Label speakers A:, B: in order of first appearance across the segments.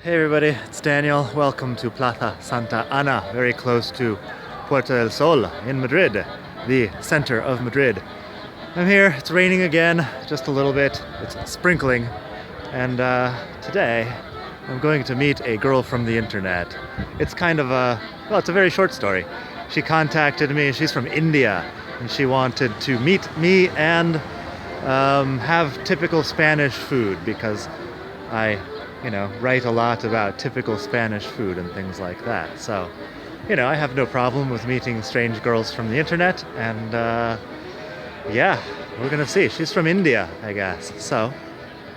A: Hey everybody, it's Daniel. Welcome to Plaza Santa Ana, very close to Puerta del Sol in Madrid, the center of Madrid. I'm here, it's raining again, just a little bit, it's sprinkling, and today I'm going to meet a girl from the internet. It's kind of it's a very short story. She contacted me, she's from India, and she wanted to meet me and have typical Spanish food because I write a lot about typical Spanish food and things like that. So, I have no problem with meeting strange girls from the internet, and yeah, we're gonna see. She's from India, I guess. So,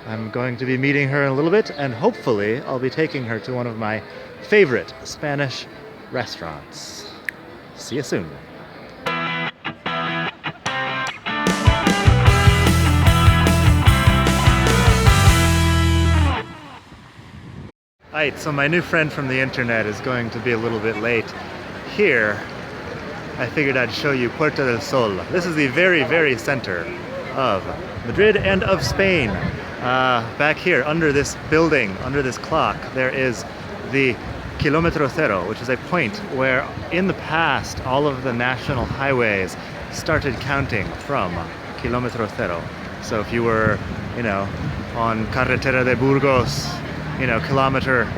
A: I'm going to be meeting her in a little bit, and hopefully I'll be taking her to one of my favorite Spanish restaurants. See you soon. Alright, so my new friend from the internet is going to be a little bit late. Here, I figured I'd show you Puerta del Sol. This is the very, very center of Madrid and of Spain. Back here, under this building, under this clock, there is the Kilómetro Cero, which is a point where in the past all of the national highways started counting from Kilómetro Cero. So if you were, on Carretera de Burgos, kilometer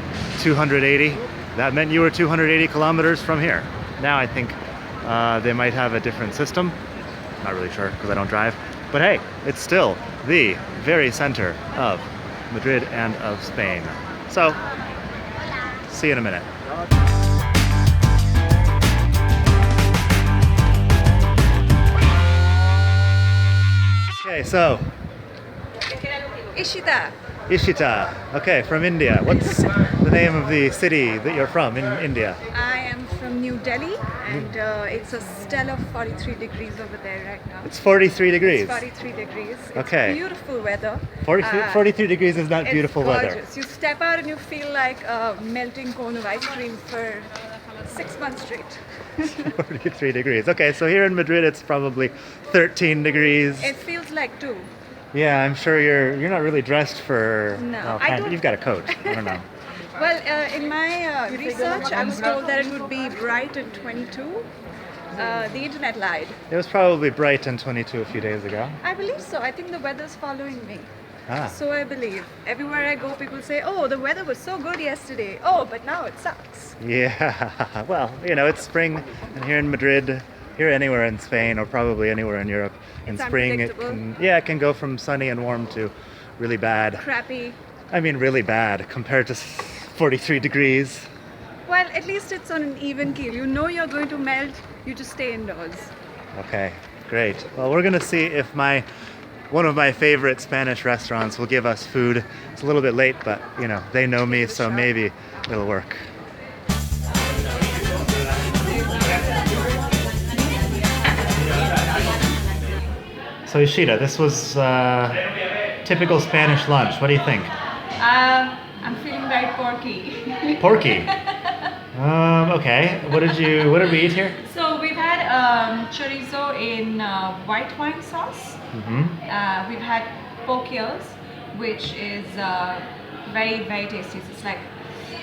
A: 280, that meant you were 280 kilometers from here. Now I think they might have a different system. Not really sure because I don't drive. But hey, it's still the very center of Madrid and of Spain. So, see you in a minute. Okay, so Ishita, okay, from India. What's the name of the city that you're from in India?
B: I am from New Delhi, and it's a stellar 43 degrees over there right now.
A: It's 43 degrees?
B: It's 43 degrees. It's
A: okay.
B: Beautiful weather.
A: 43 degrees is not beautiful
B: gorgeous.
A: weather.
B: You step out and you feel like a melting cone of ice cream for 6 months straight.
A: 43 degrees. Okay, so here in Madrid it's probably 13 degrees.
B: It feels like 2.
A: Yeah, I'm sure you're not really dressed for...
B: No,
A: you've got a coat. I don't know.
B: Well, in my research, I was told that it would be bright and 22. The internet lied.
A: It was probably bright and 22 a few days ago.
B: I believe so. I think the weather's following me.
A: Ah.
B: So I believe. Everywhere I go, people say, oh, the weather was so good yesterday. Oh, but now it sucks.
A: Yeah, well, it's spring, and here in Madrid, here anywhere in Spain, or probably anywhere in Europe, in spring it can go from sunny and warm to really bad.
B: Crappy.
A: I mean really bad compared to 43 degrees.
B: Well, at least it's on an even keel. You know you're going to melt, you just stay indoors.
A: Okay, great. Well, we're gonna see if one of my favorite Spanish restaurants will give us food. It's a little bit late, but they know me, so maybe it'll work. So Ishita, this was typical Spanish lunch. What do you think?
B: I'm feeling very porky.
A: Porky? Okay. What did we eat here?
B: So we've had chorizo in white wine sauce.
A: Mm-hmm.
B: We've had pork ears, which is very, very tasty. So it's like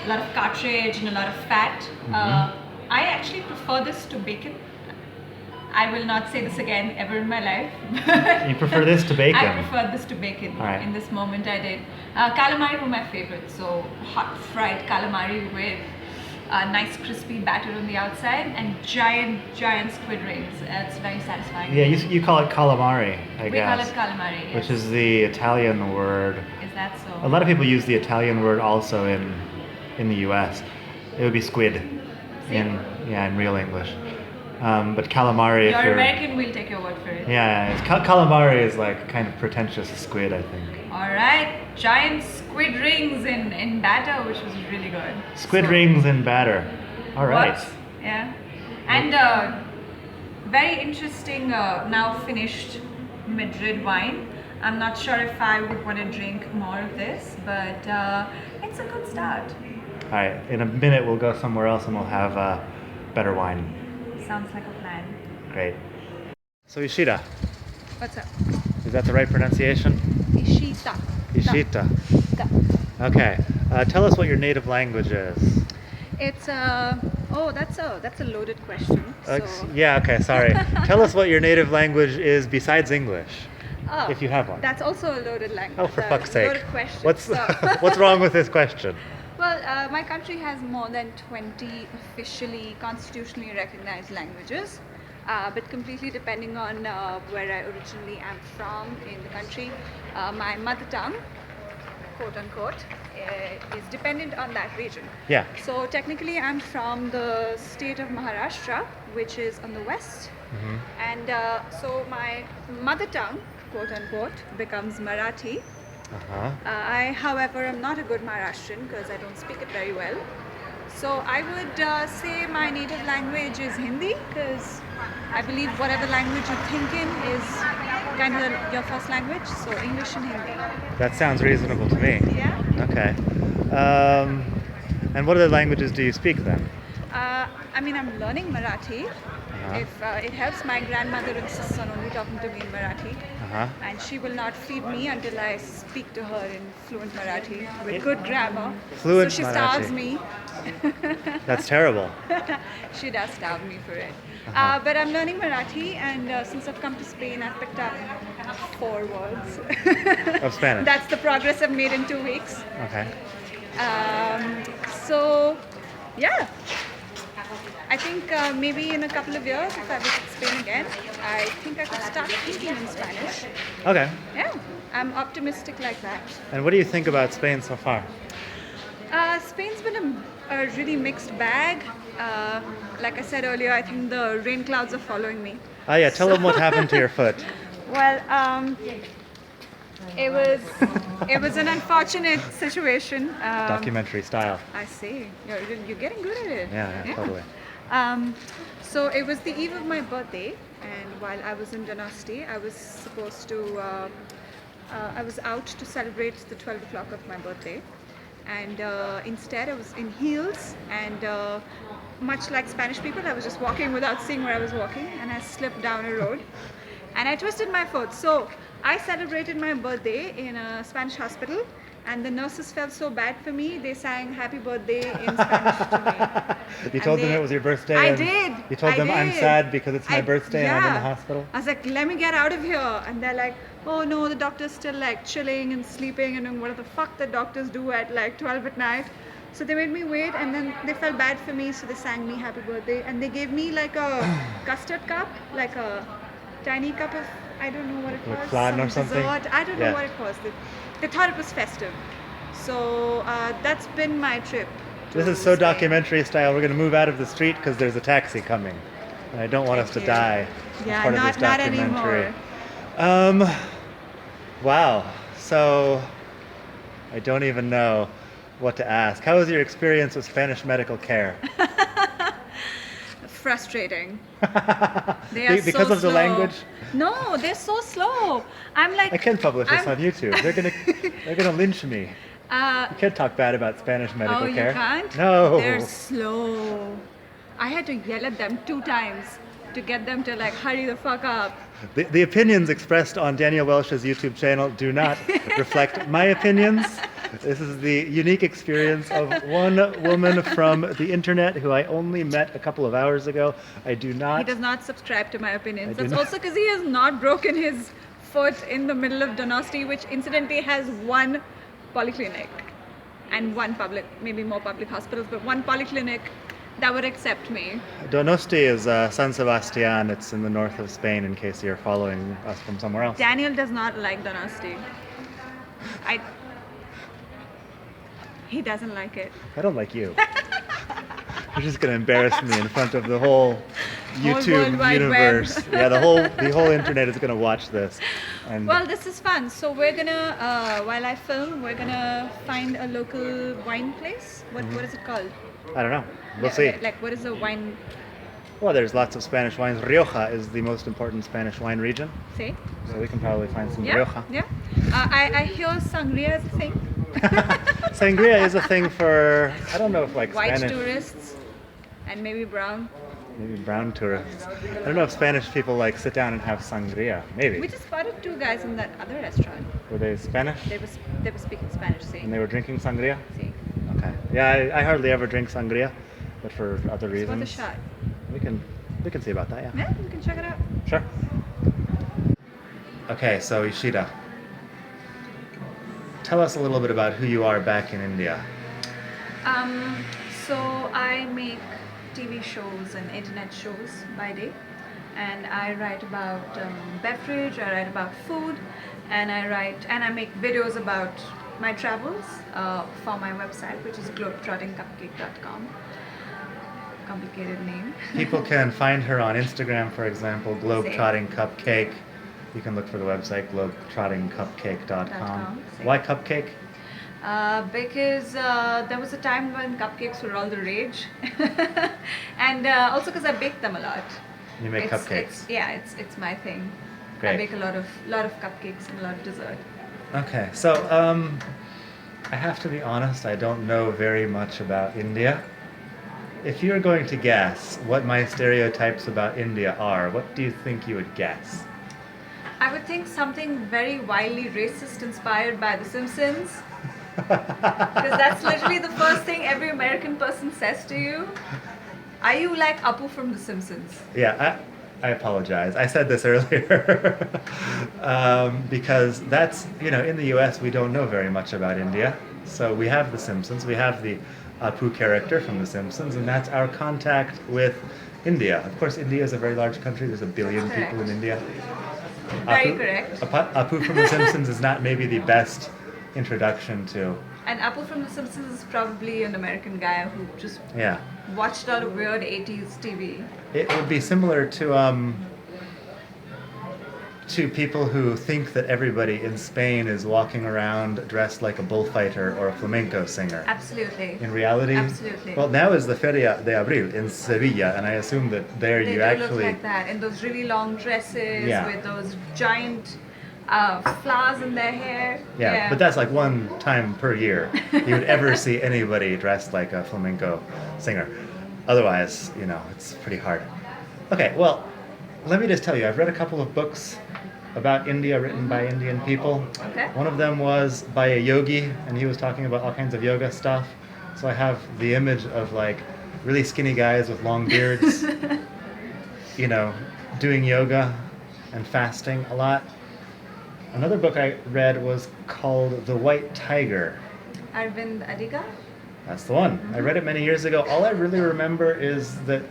B: a lot of cartilage and a lot of fat.
A: Mm-hmm.
B: I actually prefer this to bacon. I will not say this again ever in my life.
A: You prefer this to bacon?
B: I prefer this to bacon.
A: Right.
B: In this moment I did. Calamari were my favorite. So hot fried calamari with a nice crispy batter on the outside and giant squid rings. It's very satisfying.
A: Yeah, you call it calamari, I guess.
B: We call it calamari, yes.
A: Which is the Italian word.
B: Is that so?
A: A lot of people use the Italian word also in the US. It would be squid in real English. But calamari,
B: You're American, we'll take your word for it.
A: Yeah, calamari is like kind of pretentious squid, I think.
B: Alright, giant squid rings in batter, which was really good.
A: Squid rings in batter. Alright.
B: Yeah. And very interesting now finished Madrid wine. I'm not sure if I would want to drink more of this, but it's a good start.
A: Alright, in a minute we'll go somewhere else and we'll have better wine.
B: Sounds like a plan.
A: Great. So Ishita.
B: What's up?
A: Is that the right pronunciation?
B: Ishita.
A: Ishita.
B: Da.
A: Okay. Tell us what your native language is.
B: It's that's a loaded question.
A: Yeah, okay, sorry. Tell us what your native language is besides English,
B: Oh,
A: if you have one.
B: That's also a loaded language.
A: Oh, for fuck's sake.
B: Loaded question.
A: What's
B: So-
A: what's wrong with this question?
B: Well, my country has more than 20 officially, constitutionally recognized languages, but completely depending on where I originally am from in the country. My mother tongue, quote unquote, is dependent on that region.
A: Yeah.
B: So technically, I'm from the state of Maharashtra, which is on the west, and so my mother tongue, quote unquote, becomes Marathi.
A: Uh-huh.
B: I, however, am not a good Maharashtrian because I don't speak it very well. So I would say my native language is Hindi because I believe whatever language you think in is kind of your first language. So English and Hindi.
A: That sounds reasonable to me.
B: Yeah.
A: Okay. And what other languages do you speak then?
B: I mean, I'm learning Marathi.
A: Uh-huh.
B: If it helps, my grandmother insists on only talking to me in Marathi.
A: Uh-huh.
B: And she will not feed me until I speak to her in fluent Marathi with good grammar.
A: Fluent
B: so she
A: Marathi.
B: starves me.
A: That's terrible.
B: She does starve me for it.
A: Uh-huh.
B: But I'm learning Marathi, and since I've come to Spain, I've picked up 4 words.
A: Of Spanish.
B: That's the progress I've made in 2 weeks.
A: Okay.
B: So, yeah. I think maybe in a couple of years, if I visit Spain again, I think I could start thinking in Spanish.
A: Okay.
B: Yeah, I'm optimistic like that.
A: And what do you think about Spain so far?
B: Spain's been a really mixed bag. Like I said earlier, I think the rain clouds are following me.
A: Oh yeah, tell them what happened to your foot.
B: Well, it was an unfortunate situation.
A: Documentary style.
B: I see. You're getting good at it.
A: Yeah, totally.
B: So it was the eve of my birthday, and while I was in Donosti, I was supposed to. I was out to celebrate the 12 o'clock of my birthday, and instead I was in heels, and much like Spanish people, I was just walking without seeing where I was walking, and I slipped down a road, and I twisted my foot. So I celebrated my birthday in a Spanish hospital, and the nurses felt so bad for me, they sang happy birthday in Spanish to me.
A: You told them it was your birthday?
B: I
A: and
B: did.
A: You told them I'm
B: did.
A: sad because it's my birthday and I'm in the
B: yeah.
A: hospital?
B: I was like, let me get out of here. And they're like, oh no, the doctor's still like chilling and sleeping and doing whatever the fuck the doctors do at like 12 at night. So they made me wait, and then they felt bad for me, so they sang me happy birthday, and they gave me like a custard cup, like a tiny cup of, I don't know what it
A: Like
B: was,
A: flan or something?
B: dessert. I don't
A: Yeah.
B: know what it was. They thought it was festive. So that's been my trip.
A: This
B: to
A: is so
B: Spain.
A: documentary style. We're going to move out of the street because there's a taxi coming. And I don't want us to
B: Thank you.
A: die as
B: Yeah,
A: part of this
B: not
A: documentary.
B: anymore.
A: Wow. So I don't even know what to ask. How was your experience with Spanish medical care?
B: Frustrating. They are
A: Because
B: so
A: of the
B: slow.
A: language?
B: No, they're so slow. I'm like.
A: I can't publish this
B: I'm-
A: on YouTube. They're gonna lynch me. You can't talk bad about Spanish medical
B: Oh,
A: care.
B: you can't?
A: No.
B: They're slow. I had to yell at them 2 times to get them to like hurry the fuck up.
A: The opinions expressed on Daniel Welsh's YouTube channel do not reflect my opinions. This is the unique experience of one woman from the internet who I only met a couple of hours ago. I do
B: He
A: not.
B: does not subscribe to my opinions.
A: I do
B: That's
A: not.
B: also because he has not broken his foot in the middle of Donosti, which incidentally has 1 polyclinic and 1 public, maybe more public hospitals, but 1 polyclinic that would accept me.
A: Donosti is San Sebastian. It's in the north of Spain, in case you're following us from somewhere else.
B: Daniel does not like Donosti. He doesn't like it.
A: I don't like you. You're just gonna embarrass me in front of the whole YouTube
B: World Wide
A: universe.
B: Web.
A: Yeah, the whole internet is gonna watch this. And
B: Well, this is fun. So we're gonna, while I film, we're gonna find a local wine place. What is it called?
A: I don't know. We'll see.
B: Like, what is a wine?
A: Well, there's lots of Spanish wines. Rioja is the most important Spanish wine region,
B: Say?
A: so we can probably find some
B: Yeah.
A: Rioja.
B: Yeah. I hear sangria is a thing.
A: Sangria is a thing for, I don't know if like
B: White
A: Spanish,
B: tourists and maybe brown.
A: maybe brown tourists. I don't know if Spanish people like sit down and have sangria. Maybe.
B: We just spotted 2 guys in that other restaurant.
A: Were they Spanish?
B: They were speaking Spanish. See?
A: And they were drinking sangria?
B: See?
A: Yeah, I hardly ever drink sangria, but for other
B: It's worth a
A: reasons.
B: shot.
A: We can see about that, yeah.
B: Yeah, you can check it out.
A: Sure. Okay, so Ishita, tell us a little bit about who you are back in India.
B: Um, so I make TV shows and internet shows by day, and I write about beverage. I write about food, and I make videos about my travels for my website, which is globetrottingcupcake.com. Complicated name.
A: People can find her on Instagram, for example, Globetrotting Cupcake. You can look for the website, globetrottingcupcake.com.
B: Same.
A: Why cupcake?
B: Because there was a time when cupcakes were all the rage, and also because I bake them a lot.
A: You make cupcakes.
B: It's my thing.
A: Great.
B: I bake a lot of cupcakes and a lot of dessert.
A: Okay, so I have to be honest, I don't know very much about India. If you're going to guess what my stereotypes about India are, what do you think you would guess?
B: I would think something very wildly racist inspired by The Simpsons. Because that's literally the first thing every American person says to you. Are you like Apu from The Simpsons?
A: Yeah, I apologize. I said this earlier. Because that's, in the US we don't know very much about India. So we have The Simpsons, we have the Apu character from The Simpsons, and that's our contact with India. Of course, India is a very large country. There's 1 billion
B: That's
A: people in India.
B: Very correct.
A: Apu from The Simpsons is not maybe the best introduction to.
B: And Apu from The Simpsons is probably an American guy who just
A: Yeah.
B: watched a lot of weird 80s TV.
A: It would be similar to people who think that everybody in Spain is walking around dressed like a bullfighter or a flamenco singer.
B: Absolutely.
A: In reality,
B: Absolutely.
A: well, now is the Feria de Abril in Sevilla, and I assume that there
B: They
A: you
B: do
A: actually.
B: look like that in those really long dresses
A: Yeah.
B: with those giant flowers in their hair.
A: Yeah, but that's like one time per year you would ever see anybody dressed like a flamenco singer. Otherwise, it's pretty hard. Okay, well, let me just tell you, I've read a couple of books about India written by Indian people.
B: Okay.
A: One of them was by a yogi, and he was talking about all kinds of yoga stuff. So I have the image of like really skinny guys with long beards, doing yoga and fasting a lot. Another book I read was called The White Tiger.
B: Arvind Adiga?
A: That's the one. I read it many years ago. All I really remember is that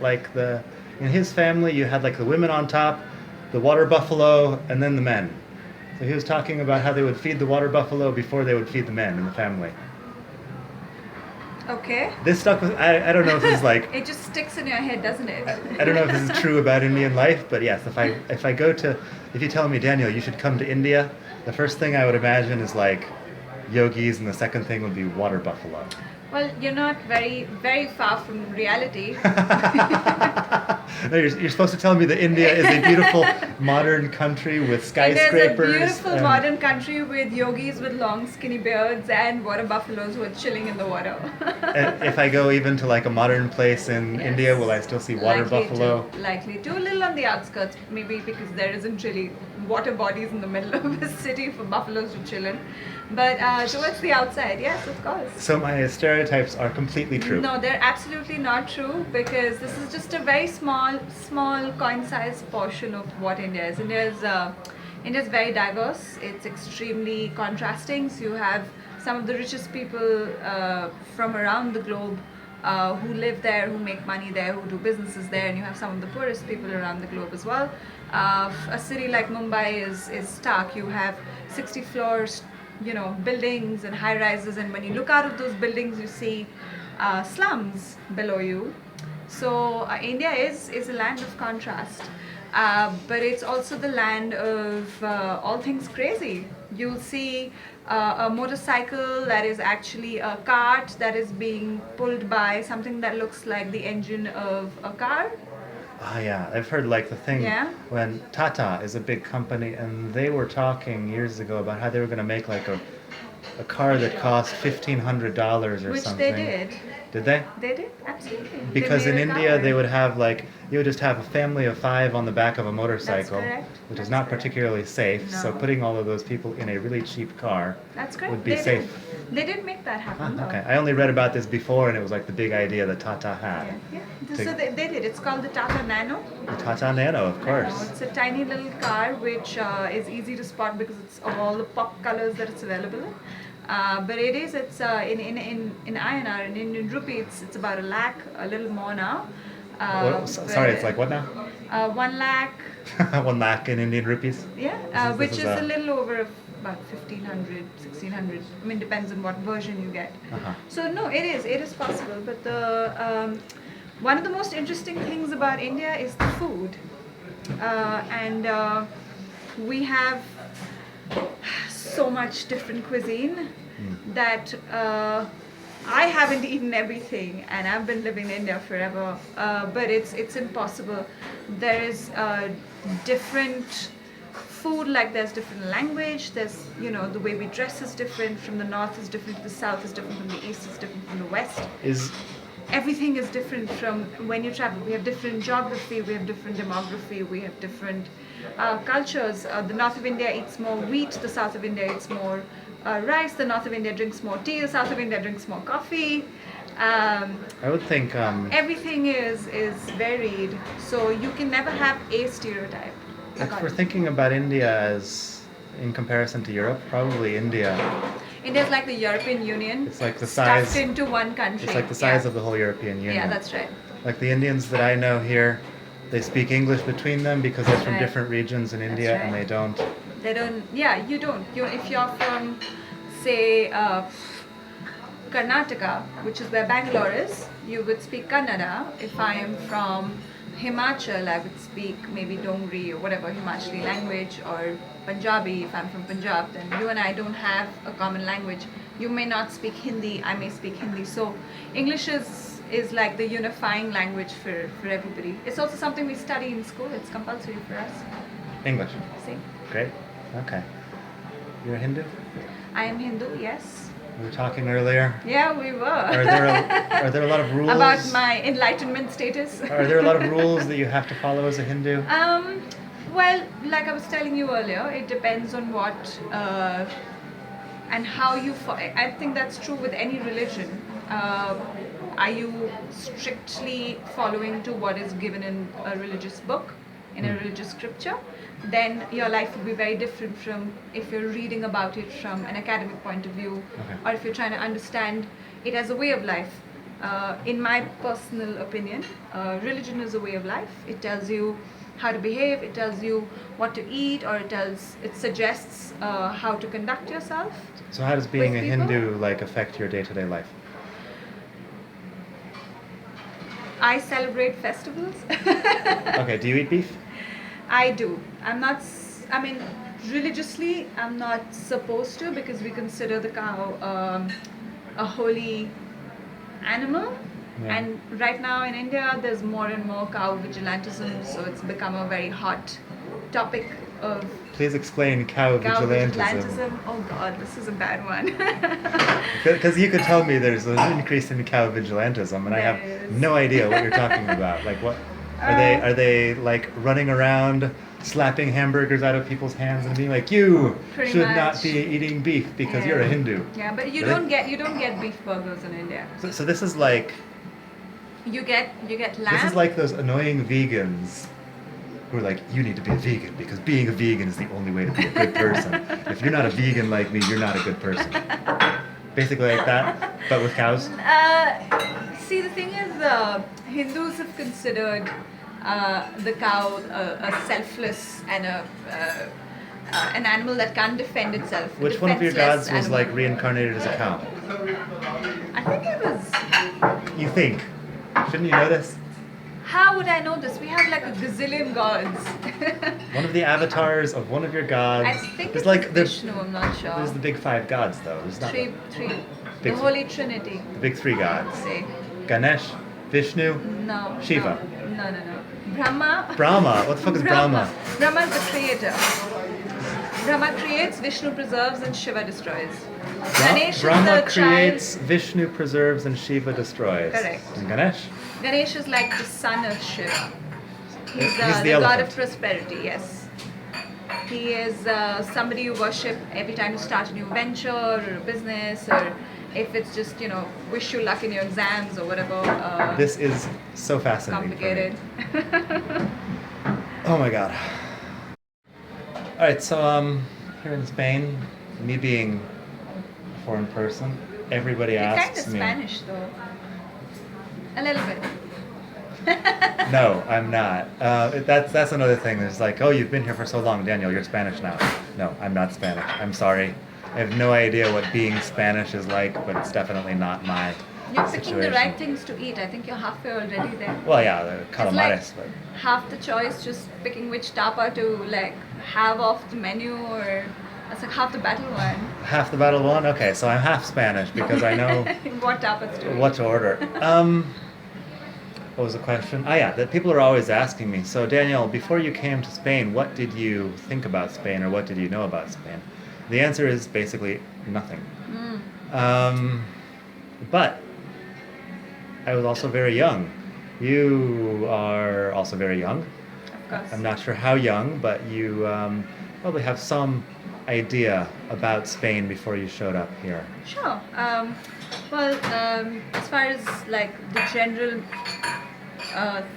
A: in his family you had like the women on top, the water buffalo, and then the men. So he was talking about how they would feed the water buffalo before they would feed the men in the family.
B: Okay.
A: This stuck with, I don't know if this is like,
B: It just sticks in your head, doesn't it?
A: I don't know if this is true about Indian life, but yes, if you tell me, Daniel, you should come to India, the first thing I would imagine is like yogis, and the second thing would be water buffalo.
B: Well, you're not very, very far from reality.
A: No, you're supposed to tell me that India is a beautiful modern country with skyscrapers.
B: It is a beautiful
A: and-
B: modern country with yogis with long skinny beards and water buffaloes who are chilling in the water.
A: And if I go even to like a modern place in
B: Yes.
A: India, will I still see water buffalo?
B: Likely to. A little on the outskirts, maybe because there isn't really water bodies in the middle of the city for buffaloes to chill in. But towards the outside, yes, of course.
A: So my stereotypes are completely true.
B: No, they're absolutely not true because this is just a very small coin-sized portion of what India is. India is very diverse. It's extremely contrasting. So you have some of the richest people from around the globe who live there, who make money there, who do businesses there, and you have some of the poorest people around the globe as well. A city like Mumbai is stark. You have 60 floors, buildings and high rises, and when you look out of those buildings, you see slums below you. So India is a land of contrast, but it's also the land of all things crazy. You'll see a motorcycle that is actually a cart that is being pulled by something that looks like the engine of a car.
A: Ah, yeah, I've heard like the thing
B: Yeah.
A: when Tata is a big company, and they were talking years ago about how they were going to make like a car that cost $1,500 or
B: Which
A: something.
B: they did.
A: Did they?
B: They did, absolutely.
A: Because
B: They
A: in
B: made a
A: India
B: car.
A: they would have like you would just have a family of 5 on the back of a motorcycle,
B: correct.
A: which is
B: That's
A: not
B: correct.
A: particularly safe. So
B: No.
A: putting all of those people in a really cheap car
B: That's correct.
A: would be
B: They
A: safe.
B: Did. They did make that happen. though.
A: Okay, I only read about this before, and it was like the big idea that Tata had.
B: Yeah.
A: To-
B: So they did. It's called the Tata Nano.
A: The Tata Nano, of course.
B: It's a tiny little car which is easy to spot because it's of all the pop colors that it's available in. But it's in INR, in Indian rupee, it's about 1 lakh, a little more now.
A: Sorry, it's like what now?
B: 1 lakh,
A: 1 lakh in Indian rupees.
B: yeah, which
A: this
B: is
A: is
B: a
A: a-
B: little over about 1,500, 1,600. I mean, depends on what version you get.
A: Uh-huh.
B: So no, it is possible. But the one of the most interesting things about India is the food, and we have so much different cuisine that I haven't eaten everything, and I've been living in India forever. But it's impossible. There is different food, like there's different language. There's the way we dress is different. From the north is different to the south is different from the east is different from the west. Everything is different from when you travel. We have different geography, we have different demography, we have different cultures. The north of India eats more wheat, the south of India eats more rice, the north of India drinks more tea, the south of India drinks more coffee.
A: I would think
B: Everything is varied, so you can never have a stereotype.
A: if we're thinking about India as in comparison to Europe, probably India.
B: India's like the European Union.
A: It's like the
B: stuffed
A: size.
B: into one country.
A: It's like the size of the whole European Union.
B: Yeah, that's right.
A: Like the Indians that I know here, they speak English between them because they're from
B: right.
A: different regions in India, and
B: right.
A: they don't.
B: They don't. Yeah, you don't. If you're from, say, Karnataka, which is where Bangalore is, you would speak Kannada. If I am from Himachal, I would speak maybe Dongri or whatever Himachali language, or Punjabi. If I'm from Punjab, then you and I don't have a common language. You may not speak Hindi, I may speak Hindi. So English is like the unifying language for everybody. It's also something we study in school. It's compulsory for us.
A: English.
B: See?
A: Great. Okay. You're a Hindu?
B: I am Hindu, yes.
A: We were talking earlier.
B: Yeah, we were.
A: Are there a lot of rules?
B: About my enlightenment status.
A: Are there a lot of rules that you have to follow as a Hindu?
B: Well, like I was telling you earlier, it depends on what and how you. I think that's true with any religion. Are you strictly following to what is given in a religious book, in a religious scripture? Then your life will be very different from if you're reading about it from an academic point of view, or if you're trying to understand it as a way of life. In my personal opinion, religion is a way of life. It tells you how to behave, it tells you what to eat, or it suggests how to conduct yourself.
A: So how does being a
B: with people.
A: Hindu affect your day-to-day life?
B: I celebrate festivals.
A: Okay, do you eat beef?
B: I do. I mean, religiously, I'm not supposed to, because we consider the cow a holy animal.
A: Yeah.
B: And right now in India, there's more and more cow vigilantism, so it's become a very hot topic of
A: Please explain cow vigilantism.
B: Oh God, this is a bad one.
A: Because you could tell me there's an increase in cow vigilantism, and I have
B: There is.
A: no idea what you're talking about. Like what? Are they like running around slapping hamburgers out of people's hands and being like, you
B: Pretty
A: should not
B: much.
A: be eating beef because you're a Hindu?
B: Yeah, but you
A: Really?
B: don't get beef burgers in India.
A: So this is like
B: You get lamb.
A: this is like those annoying vegans who are like, you need to be a vegan because being a vegan is the only way to be a good person. If you're not a vegan like me, you're not a good person. Basically like that, but with cows.
B: See, the thing is, Hindus have considered the cow a selfless and an animal that can't defend itself. a
A: Which one of your
B: defenseless
A: gods was
B: animal.
A: like reincarnated as a cow?
B: I think it was.
A: You think? Shouldn't you know this?
B: How would I know this? We have like a gazillion gods.
A: One of the avatars of one of your gods.
B: I think
A: There's
B: it's
A: like
B: Vishnu. I'm not sure.
A: There's the big 5 gods though. There's not
B: Three. The
A: Big-
B: Holy Trinity.
A: the big 3 gods.
B: Say.
A: Ganesh, Vishnu,
B: No.
A: Shiva.
B: No. Brahma.
A: Brahma. What the fuck is Brahma?
B: Brahma is the creator. Brahma creates, Vishnu preserves, and Shiva destroys. Ganesh is
A: Brahma
B: the
A: creates,
B: child.
A: Vishnu preserves, and Shiva destroys.
B: Correct.
A: And Ganesh?
B: Ganesh is like the son of Shiva. He's
A: He's
B: the god
A: elephant.
B: of prosperity, yes. He is somebody you worship every time you start a new venture or a business, or if it's just, wish you luck in your exams or whatever.
A: This is so fascinating.
B: Complicated.
A: Oh my god. Alright, so here in Spain, me being a foreign person, everybody
B: You're kind of
A: asks me.
B: Spanish though. A little bit.
A: No, I'm not. That's another thing. There's like, oh, you've been here for so long, Daniel, you're Spanish now. No, I'm not Spanish. I'm sorry. I have no idea what being Spanish is like, but it's definitely not my
B: You're picking
A: situation.
B: the right things to eat. I think you're halfway already there.
A: Well, yeah, the calamares,
B: It's
A: but
B: half the choice, just picking which tapa to have off the menu, or that's like half the battle one.
A: half the battle won. Okay, so I'm half Spanish because I know
B: What tapas to eat.
A: what to order. What was the question? Ah, yeah, that people are always asking me. So, Daniel, before you came to Spain, what did you think about Spain, or what did you know about Spain? The answer is basically nothing. But I was also very young. You are also very young.
B: Of course.
A: I'm not sure how young, but you probably have some idea about Spain before you showed up here.
B: Sure. As far as the general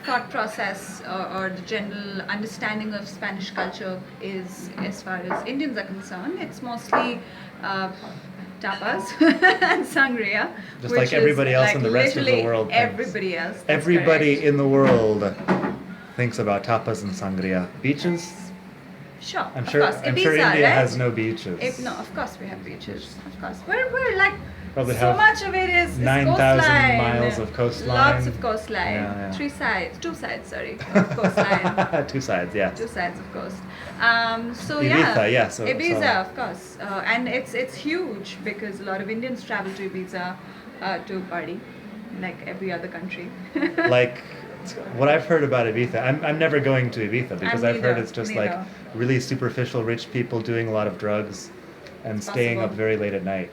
B: thought process or the general understanding of Spanish culture is, as far as Indians are concerned, it's mostly tapas and sangria.
A: Just
B: which
A: like everybody
B: is,
A: else in the rest of the
B: literally
A: world thinks.
B: Everybody else. that's
A: Everybody
B: correct.
A: in the world thinks about tapas and sangria. Beaches?
B: Sure.
A: I'm
B: of
A: sure.
B: course.
A: I'm
B: Ibiza,
A: sure India
B: right?
A: has no beaches.
B: No, of course we have beaches. Of course, we're like
A: Probably
B: so
A: have
B: much of it is
A: 9,000
B: coastline.
A: miles of coastline.
B: Lots of coastline.
A: Yeah, yeah.
B: 2 sides, sorry, of coastline.
A: Two sides, yeah.
B: 2 sides of coast. So
A: Ibiza, yeah, so-
B: Ibiza,
A: so-
B: of course, and it's huge because a lot of Indians travel to Ibiza to party, like every other country.
A: Like what I've heard about Ibiza, I'm never going to Ibiza because I've heard
B: neither,
A: it's just
B: neither.
A: like really superficial rich people doing a lot of drugs and
B: It's
A: staying up
B: possible.
A: very late at night.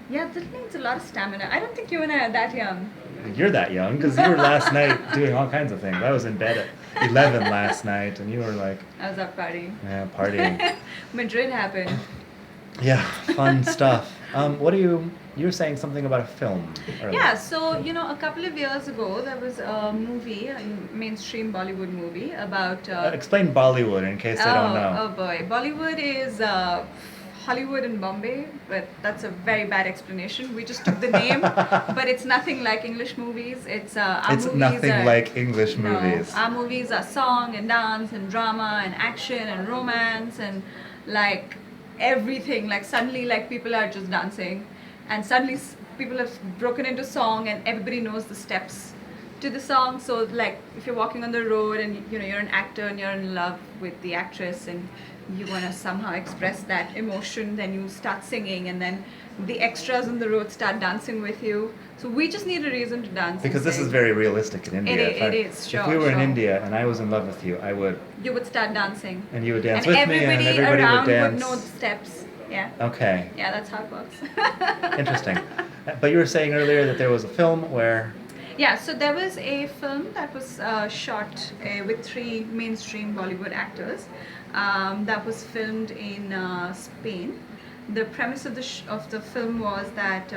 B: Yeah, that needs a lot of stamina. I don't think you and I are that young.
A: You're that young because you were last night doing all kinds of things. I was in bed at 11 last night and you were like,
B: I was up partying.
A: yeah, partying.
B: Madrid happened.
A: Yeah, fun stuff. What are you were saying something about a film earlier.
B: Yeah, so a couple of years ago there was a movie, a mainstream Bollywood movie about.
A: Explain Bollywood in case they don't know.
B: Oh boy, Bollywood is Hollywood in Bombay, but that's a very bad explanation. We just took the name, but it's nothing like English movies. It's our
A: It's
B: movies
A: nothing
B: are,
A: like English
B: no,
A: movies.
B: our movies are song and dance and drama and action and romance and everything. Suddenly people are just dancing, and suddenly people have broken into song and everybody knows the steps to the song. So if you're walking on the road and you're an actor and you're in love with the actress and you want to somehow express that emotion, then you start singing, and then the extras on the road start dancing with you. So we just need a reason to dance.
A: Because
B: and
A: this is
B: sing.
A: very realistic in India.
B: It is, sure,
A: If we were in
B: sure.
A: India and I was in love with you, I would,
B: You would start dancing.
A: and you would dance
B: And
A: with me, and
B: everybody
A: everybody
B: around
A: would dance.
B: would know the steps. Yeah.
A: Okay,
B: Yeah, that's how it works.
A: interesting. But you were saying earlier that there was a film where
B: Yeah, so there was a film that was shot with 3 mainstream Bollywood actors that was filmed in Spain. The premise of the film was that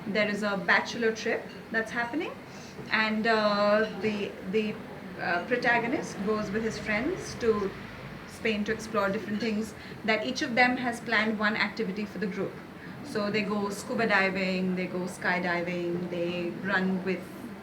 B: there is a bachelor trip that's happening, and the protagonist goes with his friends to Spain to explore different things. That each of them has planned one activity for the group. So they go scuba diving, they go skydiving, they run with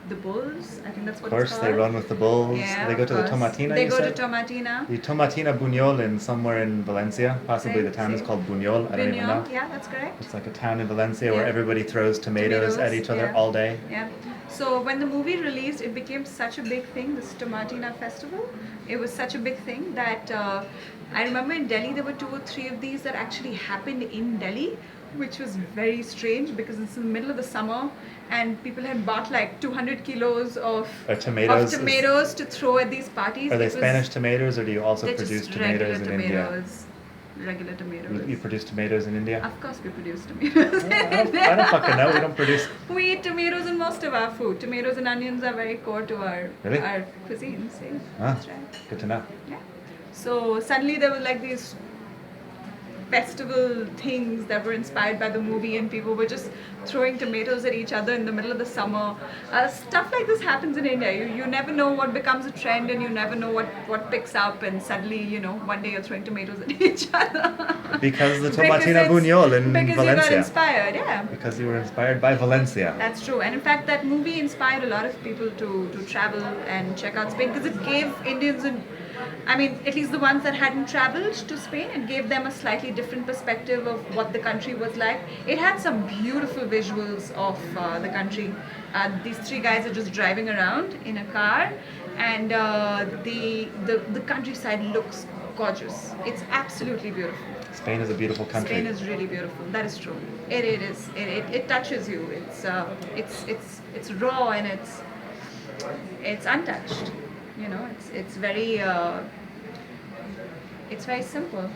B: the bulls. I think that's what
A: Of course,
B: it's
A: they
B: called.
A: run with the bulls.
B: Yeah,
A: They go
B: of
A: to the
B: course.
A: Tomatina,
B: They
A: you
B: go
A: said?
B: to Tomatina.
A: The Tomatina Buñol in somewhere in Valencia. Possibly the town is
B: Same.
A: called Buñol. I don't even know.
B: Buñol, yeah, that's correct.
A: It's like a town in Valencia where
B: Yeah.
A: everybody throws tomatoes at each other
B: yeah.
A: all day.
B: Yeah. So when the movie released, it became such a big thing, this Tomatina festival. It was such a big thing that I remember in Delhi there were 2 or 3 of these that actually happened in Delhi, which was very strange because it's in the middle of the summer and people had bought 200 kilos of
A: Tomatoes.
B: to throw at these parties.
A: Are they
B: It was-
A: Spanish tomatoes, or do you also
B: they're
A: produce
B: just regular
A: tomatoes in India?
B: tomatoes. regular tomatoes.
A: You produce tomatoes in India?
B: Of course we produce tomatoes.
A: I don't fucking know. We don't produce.
B: We eat tomatoes in most of our food. Tomatoes and onions are very core to our cuisine. See? That's right.
A: Good to know.
B: Yeah. So suddenly there were like these festival things that were inspired by the movie, and people were just throwing tomatoes at each other in the middle of the summer. Stuff like this happens in India. You never know what becomes a trend, and you never know what picks up, and suddenly, you know, one day you're throwing tomatoes at each other.
A: Because the tomatina buñol in
B: because
A: Valencia.
B: Because you got inspired, yeah.
A: Because you were inspired by Valencia.
B: That's true. And in fact, that movie inspired a lot of people to travel and check out Spain, because it gave Indians I mean, at least the ones that hadn't traveled to Spain, it gave them a slightly different perspective of what the country was like. It had some beautiful visuals of the country. These three guys are just driving around in a car, and the countryside looks gorgeous. It's absolutely beautiful.
A: Spain is a beautiful country.
B: Spain is really beautiful. That is true. It is. It touches you. It's raw, and it's untouched. You know, it's very simple,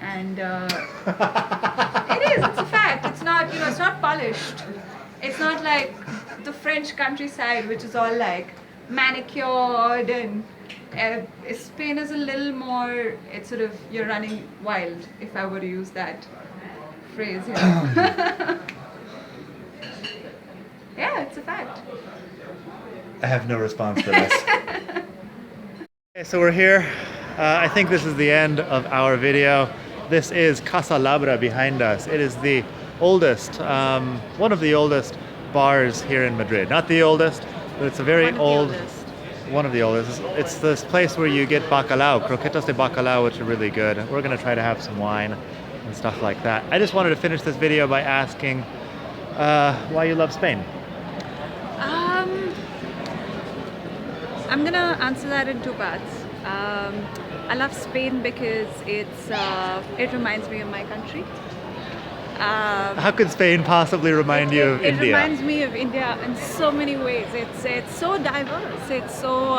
B: and it is. It's a fact. It's not, you know, it's not polished. It's not like the French countryside, which is all like manicured, and Spain is a little more. It's sort of, you're running wild, if I were to use that phrase. Yeah, yeah, it's a fact.
A: I have no response for this. Okay, so we're here. I think this is the end of our video. This is Casa Labra behind us. It is the oldest, one of the oldest bars here in Madrid. Not the oldest, but it's a very old, one of the oldest. It's this place where you get bacalao, croquetas de bacalao, which are really good. We're gonna try to have some wine and stuff like that. I just wanted to finish this video by asking why you love Spain.
B: I'm gonna answer that in two parts. I love Spain because it reminds me of my country.
A: How could Spain possibly remind you of India?
B: It reminds me of India in so many ways. It's so diverse. It's so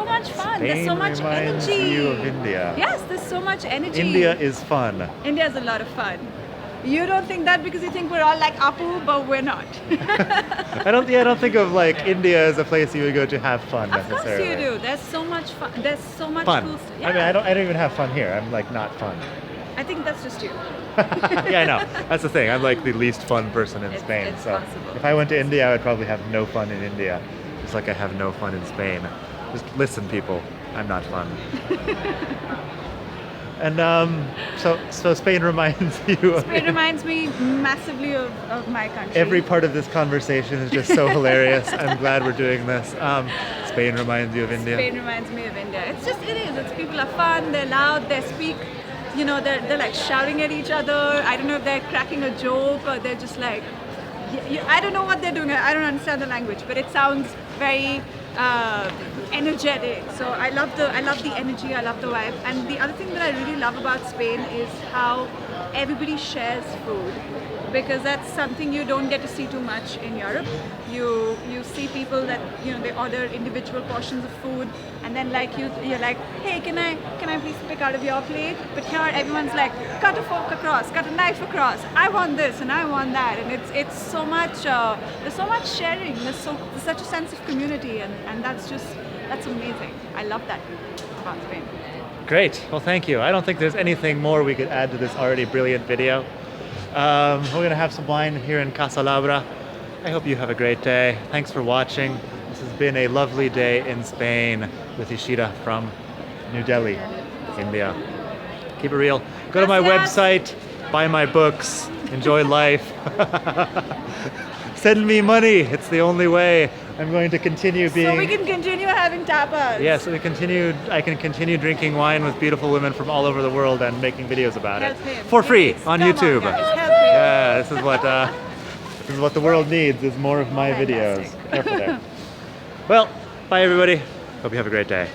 B: much fun.
A: Spain
B: there's so much
A: reminds
B: energy.
A: you of India.
B: Yes, there's so much energy.
A: India is fun.
B: India is a lot of fun. You don't think that because you think we're all like Apu, but we're not.
A: I don't think of like India as a place you would go to have fun necessarily.
B: Of course you do. There's so much fun. There's so much
A: fun.
B: cool stuff. Yeah.
A: I mean, I don't even have fun here. I'm like not fun.
B: I think that's just you.
A: Yeah, I know. That's the thing. I'm like the least fun person in Spain.
B: It's
A: so
B: possible.
A: if I went to India, I would probably have no fun in India. Just like I have no fun in Spain. Just listen, people. I'm not fun. And so Spain reminds you of
B: Spain reminds me massively of my country.
A: Every part of this conversation is just so hilarious. I'm glad we're doing this. Spain reminds you of India.
B: Spain reminds me of India. It is. It's people are fun, they're loud, they speak, you know, they're like shouting at each other. I don't know if they're cracking a joke or they're just like, I don't know what they're doing. I don't understand the language, but it sounds very energetic. So I love the energy, I love the vibe. And the other thing that I really love about Spain is how everybody shares food, because that's something you don't get to see too much in Europe. You see people that, you know, they order individual portions of food, and then like you're like, hey, can I please pick out of your plate? But here everyone's like, cut a fork across, cut a knife across. I want this and I want that, and it's so much. There's so much sharing. There's such a sense of community, and that's amazing. I love that about Spain.
A: Great. Well, thank you. I don't think there's anything more we could add to this already brilliant video. We're going to have some wine here in Casa Labra. I hope you have a great day. Thanks for watching. This has been a lovely day in Spain with Ishita from New Delhi, India. Keep it real. Go to my website, buy my books, enjoy life. Send me money. It's the only way. I'm going to continue being...
B: So we can continue having tapas.
A: Yes, I can continue drinking wine with beautiful women from all over the world and making videos about it. For free on YouTube. Yeah, this is what the world needs, is more of my videos. Careful there. Well, bye everybody. Hope you have a great day.